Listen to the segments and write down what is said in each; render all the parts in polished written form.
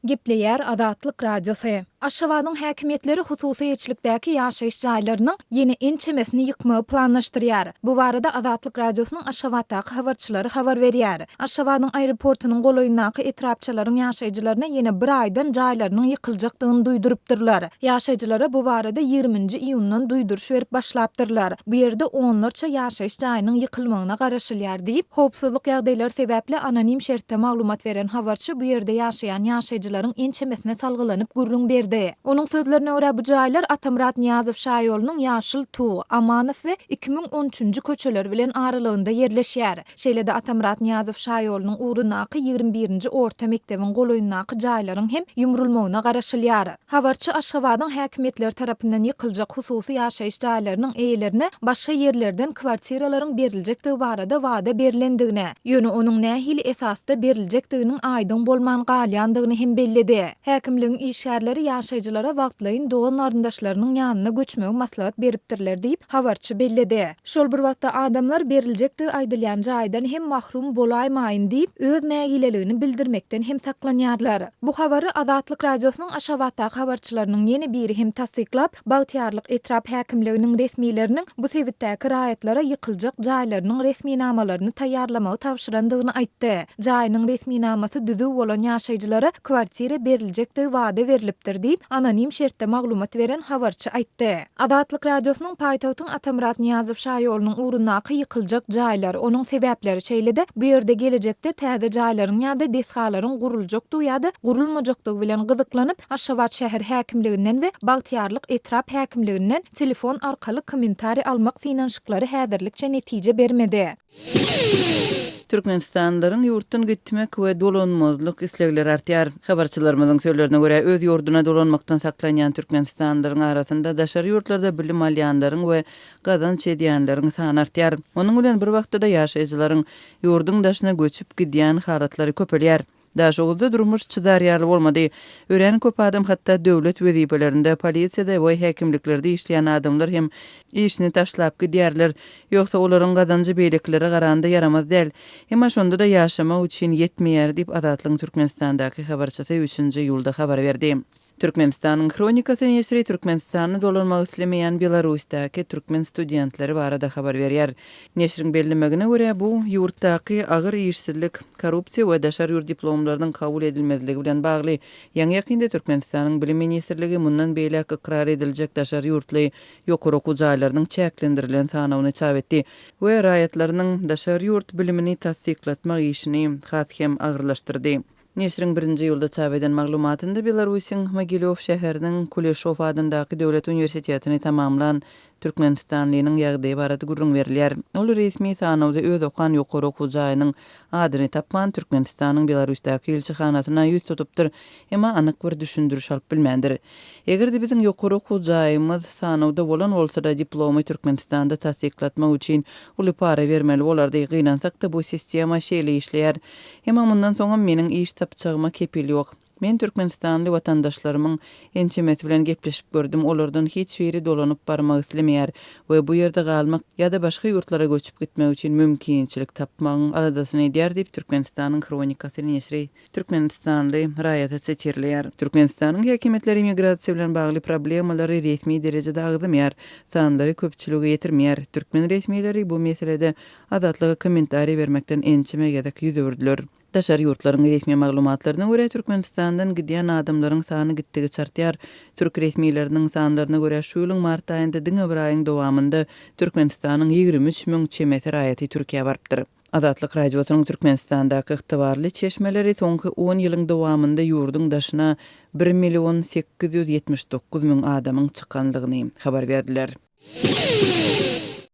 Gepleyer Adatlyk Radiosu. Aşgabatyň häkimetleri hususy ýetişlikdäki ýaşaýyş jaýlarynyň ýeni ençemesini ýykmagy planlaşdyrýar. Bu barada Adatlyk Radiosynyň Aşgabatdaky habarçylary habar berýär. Aşgabatyň aeroportunyň golaýyndaky etrapçylaryň ýaşaýjylaryna ýene bir aýdan jaýlarynyň ýykyljakdygyny duýdurypdyrlar. Ýaşaýjylara bu barada 20-nji iýundan duýduruş berip başlapdyrlar. Bu ýerde onlarça ýaşaýyş jaýynyň ýykylmagyna garaşylýar diýip, howpsuzlyk ýagdaýlary sebäpli anonim şertde maglumat beren habarçy bu ýerde ýaşaýan ýaşaýjylaryň ençemesine salgylanyp gurrun berdi. Onun sözlerine göre bu jaýlar Atamrat Niýazow şaýolunyň Ýaşyl Tuğ, Amanow we 2013-nji köçeler bilen aralygynda ýerleşýär. Şeýlede Atamrat Niýazow şaýolunyň urunaky 21-nji orta mekdebiň golaýyndaky jaýlaryň hem ýumrulmagyna garaşylýar. Habarçy Aşgabatyň häkimetleri tarapyndan ýykyljak hususy ýaşaýyş jaýlarynyň eýelerine başga ýerlerden kwartiralaryň beriljekdigi barada wada berilendigine, ýöne onuň nähili esasda beriljekdiginiň aýdyn bolman galýandygyny hem bellidi. Häkimligiň işgärleri ýaşaýjylara wagtlaýyn dogan aryndaşlarynyň ýanyna göçmegi maslahat beripdirler diýip habarçy bellidi. Şol bir wagtda adamlar beriljekdigi aýdylýan jaýdan hem mahrum bolaýmaýyn diýip öz nägileligini bildirmekden hem saklanýarlar. Bu habary Adatlyk Radiosynyň Aşgabatdaky habarçylarynyň ýene biri hem tasdiklap, Bagtyarlyk etrap häkimliginiň resmiýleriniň bu sebitdäki raýatlara ýykyljak jaýlarynyň resmiýnamalaryny taýýarlamagy tapşyrandygyny aýtdy. Jaýynyň resmiýnamasy düzü bolan ýaşaýjylara kwartira beriljekdigi wada berilipdir diýip anonim şertde maglumat beren habarçy aýtdy. Adatlyk Radiosynyň paýtagtyň Atamrat Niýazow şaýolunyň urunaky ýykyljak jaýlar, onuň sebäpleri şeýlede bu ýerde gelecekde täze jaýlaryň ýa-da deshalaryň guruljakdygy ýa-da gurulmajakdygy bilen gyzyklanyp Aşgabat şäher häkimliginden we Bagtyarlyk etrap häkimliginden telefon arkaly kommentari almak synanşyklary häzirlikçe netije bermedi. Türkmenistanlaryň ýurtdan gitmek we dolanmazlyk islegleri artýar. Habarçylarymyzyň sözlerine görä öz ýurduna dolanmakdan saklanýan Türkmenistanlaryň arasynda daşary ýurtlarda bilim alýanlaryň we gazanç edýänleriň sany artýar. Onuň bilen bir wagtda ýaşaýjylaryň ýurduň daşyna göçüp gidýän halatlary köpelýär. Daşogulda durmuş çydarýarly bolmady. Ören köp adam hatda döwlet wezipelerinde, polisiýada we häkimliklerde işleýän adamlar hem işini taşlap gidýärler. Ýoksa olaryň gazanjy beýlekleri garanda yaramaz däl. Hem şonda da ýaşamak üçin ýetmeýär diýip Adatlyň Türkmenistandaky habarçysy 3-nji ýylda habar berdi. Türkmenistanyň kronikasy näşri Türkmenistany dolanmak islemeýän Belarusdaky türkmen studentleri barada habar berýär. Näşriň bellemegine görä bu ýurtdaky agyr işsizlik, korrupsiýa we daşary ýurt diplomlarynyň kabul edilmezligi bilen bagly. Ýa-ni ýakynda Türkmenistanyň bilim ministrligi mundan beýlek ikrar ediljek daşary ýurtly ýokary okuw jaýlarynyň çäklendirilen sanawyny çap etdi we raýatlarynyň daşary ýurt bilimini tasdiklatmak işini has hem agyrlaşdyrdy. Näşriň 1-nji ýylda çap eden maglumatynda Belarusyň Mogilov şäheriniň Kuleshov adyndaky döwlet uniwersitetini tamamlan Türkmenistanlynyň ýagdaýy barada gurrun berilýär. Ol resmi sanawda öz okan ýokary okuw jaýynyň adyny tapman Türkmenistanyň Belarusdaky elçihanasyna ýüz tutupdyr, emma anyk bir düşündürüş alyp bilmändir. Egerde biziň ýokary okuw jaýymyz sanawda bolan bolsa-da diplomy Türkmenistanda tasdiklatmak üçin uly para bermeli bolardy. Gynansak da bu sistema şeýle işleýär. Emma mundan soňra meniň iş tapjagyma kepil ýok. Men Türkmenistanly watandaşlarymyň ençemesi bilen gepleşip gördüm. Olardan hiç biri dolanyp barmak islemeýär we bu ýerde galmak ýa-da başga ýurtlara göçüp gitmek üçin mümkinçilik tapmagyň aladasyny edýär diýip Türkmenistanyň kronikasyny näşri Türkmenistanly raýata çeçirleýär. Türkmenistanyň häkimetleri migrasiýa bilen bagly problemalary resmi derejede agzymýar, sanlary köpçüligi ýetirmeýär. Türkmen resmiýetleri bu meselede azatlyga kommentari bermekden ençeme gezek ýüz öwürdiler. Daşary ýurtlaryň resmi maglumatlaryna görä Türkmenistandan gidýän adamlaryň sany gitdigi çartýar. Türk resmiýetleriniň sanlaryna görä şu ýylyň mart aýynda diňe bir aýyň dowamında Türkmenistanyň 23 000 çemesi raýaty Türkiýe barypdyr. Adatlyk Radiosynyň Türkmenistandaky ygtybarly çeşmeleri soňky 10 ýylyň dowamında ýurduň daşyna 1 879 000 adamyň çykandygyny habar berdiler.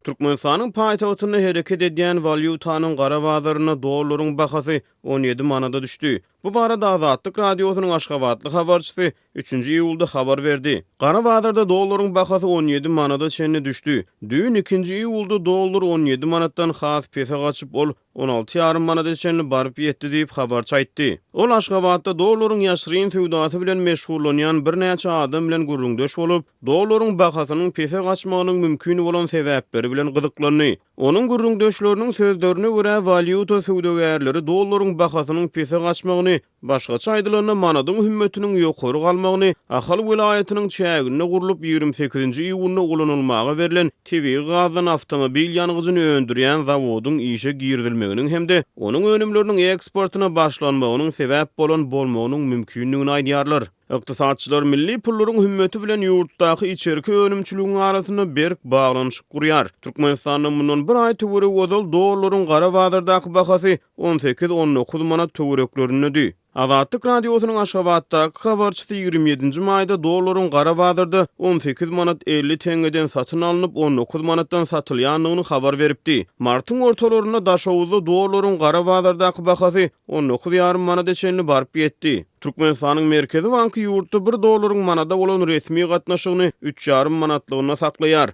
Türkmenistanyň paýtagtyna hereket edýän valyutanyň gara bazaryna dollaryň bahasy 17 manada düşdi. Bu barada Azatlyk Radiosynyň Aşgabatly habarçysy 3-nji iýulda habar berdi. Gara bazarda dollaryň bahasy 17 manata çenine düşdi. Düň 2-nji iýulda dollar 17 manatdan has pese gaçyp ol 16,5 manata çenine baryp ýetdi diýip habarçy aýtdy. Ol Aşgabatda dollaryň ýaşyryn söwdasy bilen meşgullanýan bir näçe adam bilen gurrundaş bolup, dollaryň bahasynyň pese gaçmagynyň mümkin bolan sebäpleri bilen gyzyklandy. Onun gurrundaşlarynyň sözlerine görä valyuta söwdagärleri dollaryň bahasynyň pese gaçmagyny, başgaça aýdylanyna manadyň hümmetiniň ýokary galmagyny, Ahal welaýatynyň çägine gurulyp 28-nji iýulda ulanylmaga berilen TV gazdan awtomobil ýanygyjyny öndürýän zawodyň işe girdilmeginiň hemde onuň önümleriniň eksportyna başlanmagynyň sebäp bolan bolmagynyň mümkinligini aýdýarlar. Iqtisadçylar milli pullaryň hümmeti bilen ýurtdaky içerki önümçiligiň arasynda berk baglanyş gurýar. Türkmenistanyň mundan bir aý töwere wazal dollaryň gara bazardaky bahasy 18-19 manat töwereklerinde. Azatlyk radiosynyň Aşgabatdaky habarçysy 27-nji maýda dollaryň gara bazarda 18 manat 50 tengeden satyn alınıp 19 manatdan satylýanlygyny habar beripdi. Martyň ortalaryna daşawuzda dollaryň gara bazardaky bahasy 19,5 manat çenine baryp ýetdi. Türkmenistanyň Merkezi Banky ýurtda 1 dollaryň manada bolan resmi gatnaşygyny 3,5 manatlygyna saklaýar.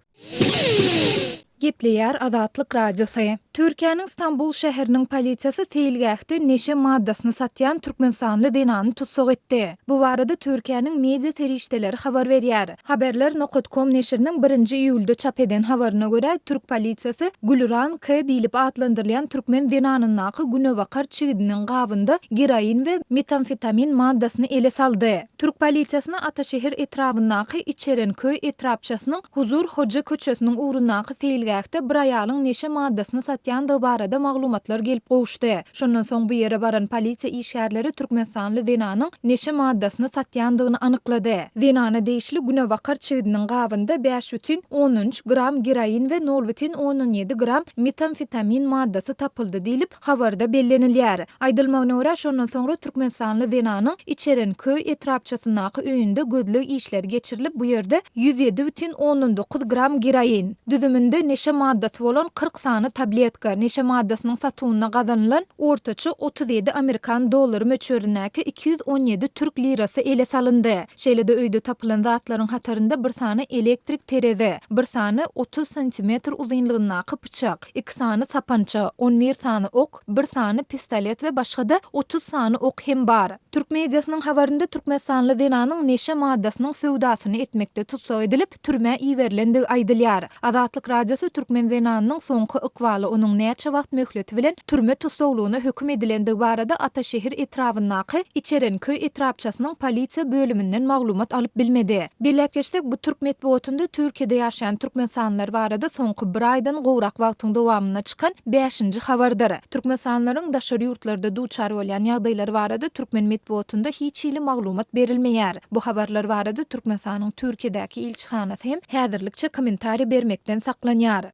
Gepleýär Azatlyk radiosu. Türkiýanyň Istanbul şäheriniň polisiýasy teýilgäkde neşe maddasyny satýan türkmenistanly denany tutsak etdi. Bu barada Türkiýanyň media terişdeleri habar berýär. Haberler.com neşriniň 1-nji iýulda çap eden habaryna görä, Türk polisiýasy Gülran K diýilip adlandyrylýan türkmen denanynyň Günewakar çygdynyň gabynda geroin we metamfetamin maddasyny ele saldy. Türk polisiýasyna Ataşehir etrabyndaky İçerenköy etrapçasynyň Huzur Hoca köçesiniň uğrundaky teýilgäkde bir aýalyň neşe maddasyny satýandygy barada maglumatlar gelip gowuşdy. Şondan soň bu ýere baran polisiýa işgärleri türkmenstanly denanyň neşe maddasyny satýandygyny anyklady. Denana deýişli Günewakar çygdynyň gabynda 5,13 gram geroin we 0,17 gram metamfetamin maddasy tapyldy diýilip habarda bellenilýär. Aýdylmagyna görä şondan soňra türkmenstanly denanyň İçerenköy etrapçasyndaky öýünde gözlük işleri geçirilip bu ýerde 107,19 gram geroin, düzümünde neşe maddasy bolan 40 sany tabletka neşe maddasynyň satywyna gazanylan ortaça 37 Amerikan dollary möçberindäki 217 türk lirasy ele salyndy. Şeýle-de öýde tapylan zatlaryň hatarynda bir sany elektrik tereze, bir sany 30 cm uzunlygyndaky bıçak, 2 sany sapança, 11 sany ok, 1 sany pistolet we başga-da 30 sany ok hem bar. Türk mediasynyň habarynda Türkmenstanly denanyň neşe maddasynyň söwdasyny etmekde tutsak edilip türme iýerilendigi aýdylýar. Azatlyk radiosu türkmen denanynyň soňky ykwaly onuň näçe wagt möhleti bilen türme tutsaglygyna hökm edilendigi barada Ataşehir etrabyndaky İçerenköy etrapçasynyň polisiýa bölüminden maglumat alyp bilmedi. Bilip geçdik, bu Türk medeniýetinde Türkiýede ýaşaýan türkmensanlar barada soňky bir aýdan gowrak wagtyň dowamyna çykan 5-nji habardyr. Türkmensanlaryň daşary ýurtlarda duçar bolýan ýagdaýlar barada türkmen medeniýetinde hiç ýyly maglumat berilmeýär. Bu habarlar barada Türkmenistanyň Türkiýedäki ilçihanasy hem häzirlikçe kommentari bermekden saklanýar.